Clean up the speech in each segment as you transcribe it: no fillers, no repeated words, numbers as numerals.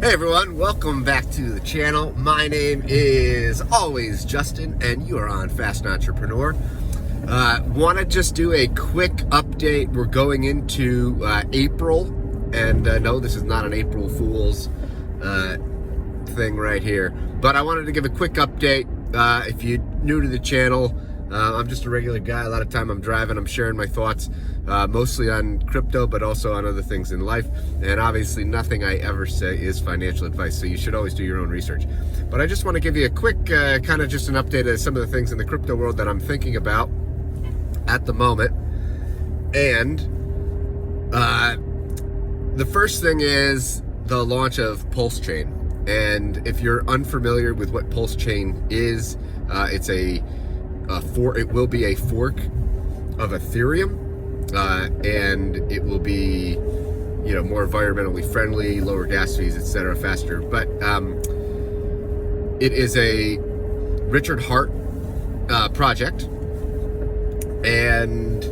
Hey everyone, welcome back to the channel. My name is always Justin and you are on Fast Entrepreneur. Want to just do a quick update. We're going into April, and no, this is not an April Fool's thing right here, but I wanted to give a quick update. If you're new to the channel, I'm just a regular guy. A lot of time I'm driving, I'm sharing my thoughts, mostly on crypto, but also on other things in life. And obviously nothing I ever say is financial advice, so you should always do your own research. But I just want to give you a quick kind of just an update of some of the things in the crypto world that I'm thinking about at the moment. And the first thing is the launch of Pulsechain. And if you're unfamiliar with what Pulsechain is, it will be a fork of Ethereum, and it will be, more environmentally friendly, lower gas fees, etc., faster. But it is a Richard Hart project, and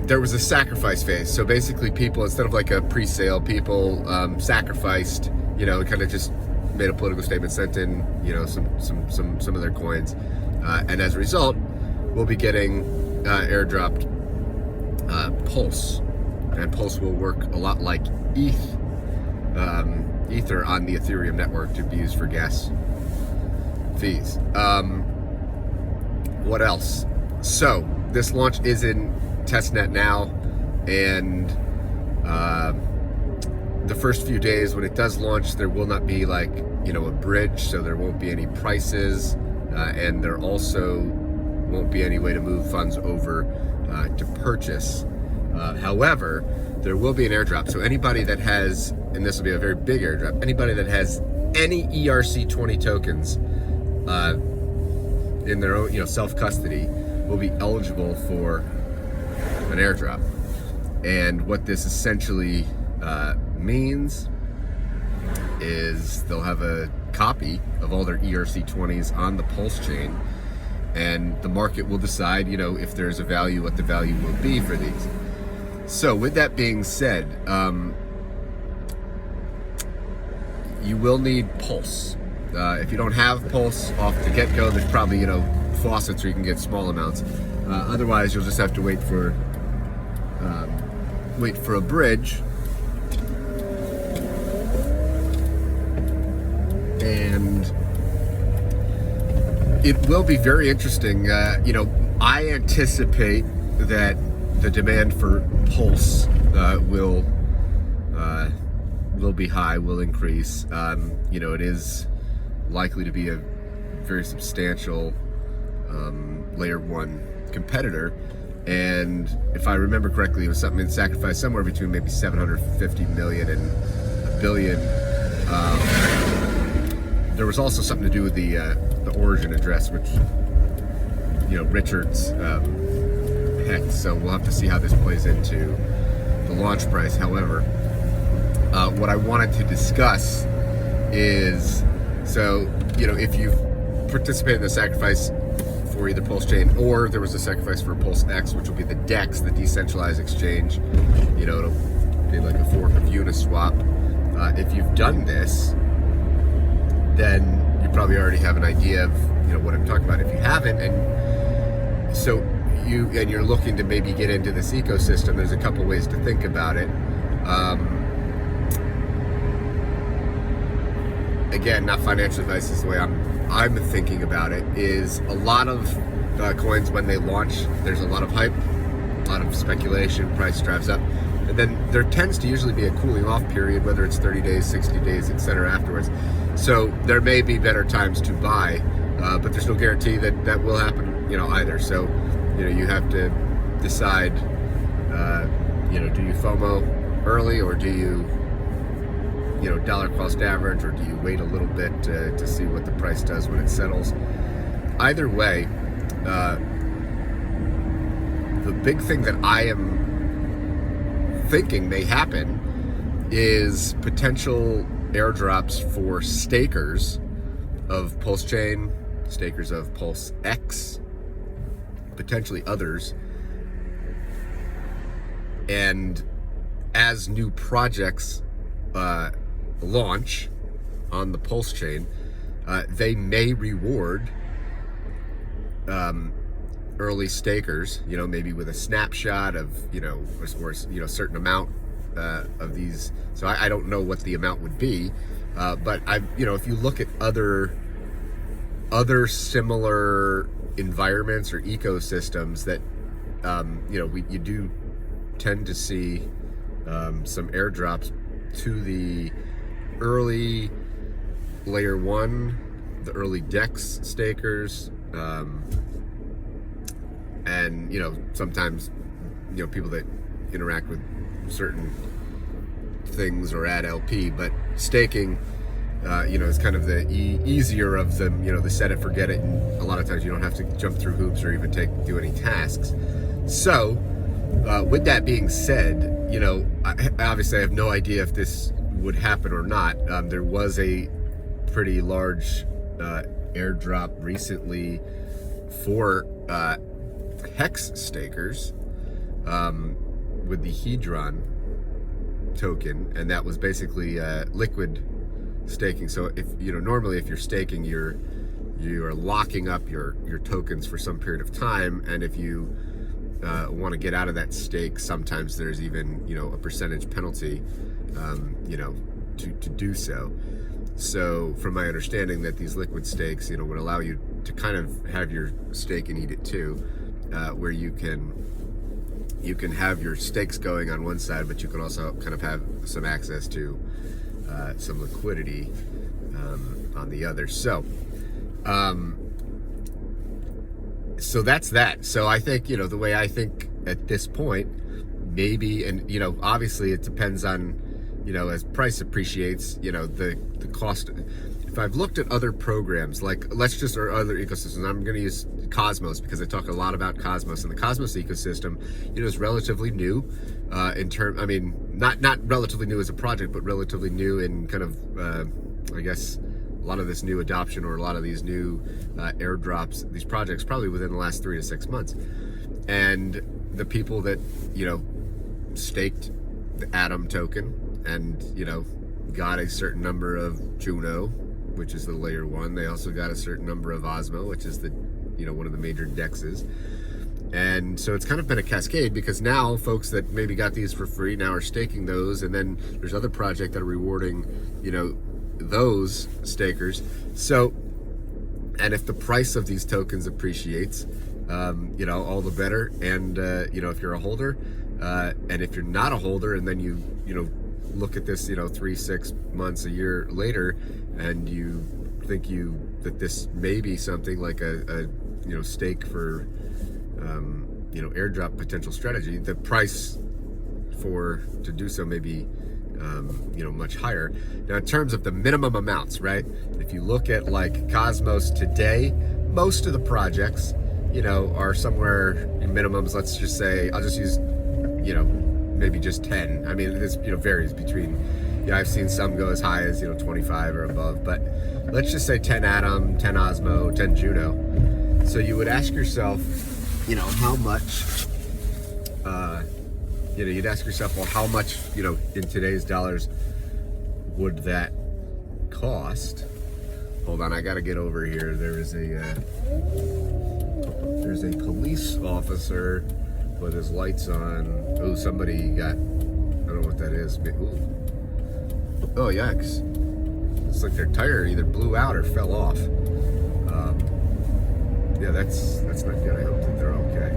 there was a sacrifice phase. So basically, people, instead of like a pre-sale, people sacrificed, kind of just made a political statement, sent in, some of their coins. And as a result, we'll be getting airdropped Pulse. And Pulse will work a lot like Ether on the Ethereum network to be used for gas fees. What else? So, this launch is in testnet now, and the first few days when it does launch, there will not be a bridge, so there won't be any prices. And there also won't be any way to move funds over to purchase. However, there will be an airdrop. So anybody that has, and this will be a very big airdrop, anybody that has any ERC20 tokens in their own, self-custody will be eligible for an airdrop. And what this essentially means is they'll have a copy of all their ERC20s on the Pulsechain, and the market will decide, if there's a value, what the value will be for these. So with that being said, you will need Pulse. If you don't have Pulse off the get-go, there's probably, faucets where you can get small amounts. Otherwise, you'll just have to wait for a bridge. And it will be very interesting. I anticipate that the demand for Pulse will be high, will increase. It is likely to be a very substantial layer 1 competitor. And if I remember correctly, it was something in sacrifice somewhere between maybe 750 million and a billion. There was also something to do with the origin address, which Richard's pegged. So we'll have to see how this plays into the launch price. However, what I wanted to discuss is, if you've participated in the sacrifice for either Pulsechain, or there was a sacrifice for Pulse X, which will be the DEX, the decentralized exchange. It'll be like a fork of Uniswap. If you've done this, then you probably already have an idea of what I'm talking about. If you haven't, and you're looking to maybe get into this ecosystem, there's a couple ways to think about it. Again, not financial advice, is the way I'm thinking about it. Is a lot of coins, when they launch, there's a lot of hype, a lot of speculation, price drives up, and then there tends to usually be a cooling off period, whether it's 30 days, 60 days, etc. afterwards. So there may be better times to buy, but there's no guarantee that will happen, either. So, you have to decide, do you FOMO early, or do you, dollar cost average, or do you wait a little bit to see what the price does when it settles? Either way, the big thing that I am thinking may happen is potential airdrops for stakers of Pulsechain, stakers of Pulse X, potentially others. And as new projects launch on the Pulsechain, they may reward early stakers, maybe with a snapshot of, or a certain amount of these. So I don't know what the amount would be, but if you look at other similar environments or ecosystems that, you do tend to see some airdrops to the early layer 1, the early DEX stakers, and sometimes people that interact with certain things or add LP, but staking is kind of the easier of them, the set it, forget it, and a lot of times you don't have to jump through hoops or even do any tasks. So with that being said, obviously I have no idea if this would happen or not. There was a pretty large airdrop recently for hex stakers with the Hedron token, and that was basically liquid staking. So if normally if you're staking, you are locking up your tokens for some period of time, and if you want to get out of that stake, sometimes there's even a percentage penalty to do so. So from my understanding, that these liquid stakes would allow you to kind of have your stake and eat it too, where you can have your stakes going on one side, but you can also kind of have some access to some liquidity on the other. So that's that. So I think, the way I think at this point, maybe, and, obviously it depends on, as price appreciates, the cost. If I've looked at other programs, like or other ecosystems, I'm going to use Cosmos because I talk a lot about Cosmos, and the Cosmos ecosystem, is relatively new not relatively new as a project, but relatively new in kind of, I guess, a lot of this new adoption, or a lot of these new airdrops, these projects, probably within the last 3 to 6 months. And the people that, staked the Atom token and, got a certain number of Juno, which is the layer 1. They also got a certain number of Osmo, which is the, one of the major dexes. And so it's kind of been a cascade, because now folks that maybe got these for free now are staking those, and then there's other projects that are rewarding, those stakers. So, and if the price of these tokens appreciates, all the better. And if you're a holder, and if you're not a holder, and then you look at this 3, 6 months, a year later, and you think that this may be something like a stake for airdrop potential strategy, the price to do so may be much higher. Now, in terms of the minimum amounts, right? If you look at like Cosmos today, most of the projects, are somewhere in minimums. Let's just say, I'll just use, maybe just 10. I mean, this, varies between, I've seen some go as high as, 25 or above, but let's just say 10 Atom, 10 Osmo, 10 Juno. So you would ask yourself, how much, you'd ask yourself, well, how much, in today's dollars would that cost? Hold on, I gotta get over here. There's a police officer with his lights on. Oh, somebody got, I don't know what that is. Ooh. Oh, yikes. It's like their tire either blew out or fell off. Yeah, that's not good. I hope that they're okay.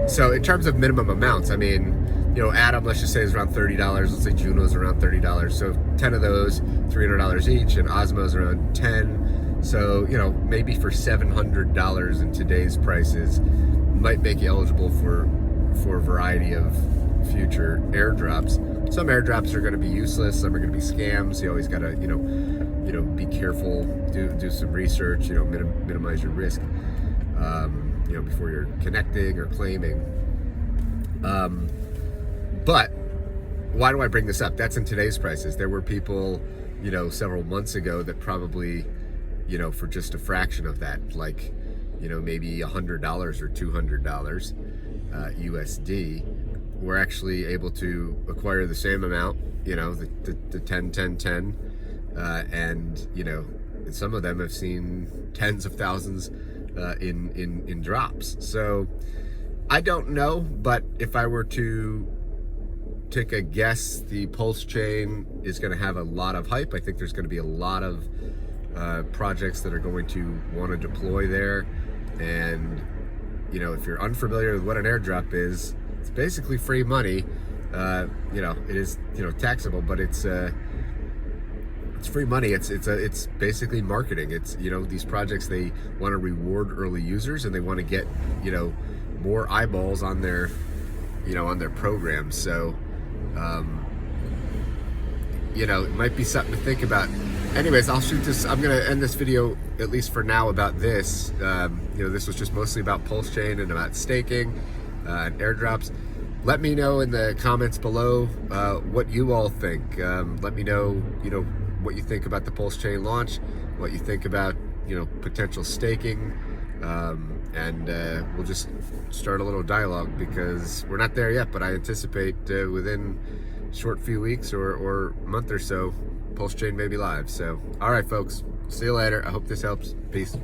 So in terms of minimum amounts, I mean, Atom, let's just say, is around $30. Let's say Juno's around $30. So 10 of those, $300 each, and Osmo's around 10. So, maybe for $700 in today's prices, might make you eligible for a variety of future airdrops. Some airdrops are going to be useless. Some are going to be scams. You always got to, be careful, do some research, minimize your risk, before you're connecting or claiming. But why do I bring this up? That's in today's prices. There were people, several months ago that probably, for just a fraction of that, like, maybe $100 or $200 USD, we're actually able to acquire the same amount, the 10, 10, 10. And, some of them have seen tens of thousands in drops. So I don't know, but if I were to take a guess, the Pulsechain is going to have a lot of hype. I think there's going to be a lot of projects that are going to want to deploy there. And, if you're unfamiliar with what an airdrop is, it's basically free money. It is, taxable, but it's free money. It's basically marketing. It's, these projects, they want to reward early users, and they want to get, more eyeballs on their, on their programs. So, it might be something to think about. Anyways, I'll shoot this. I'm going to end this video, at least for now, about this. This was just mostly about Pulsechain and about staking and airdrops. Let me know in the comments below what you all think. Let me know, what you think about the Pulsechain launch, what you think about, potential staking, and we'll just start a little dialogue, because we're not there yet, but I anticipate within a short few weeks or month or so, Pulsechain may be live. So, all right, folks, see you later. I hope this helps. Peace.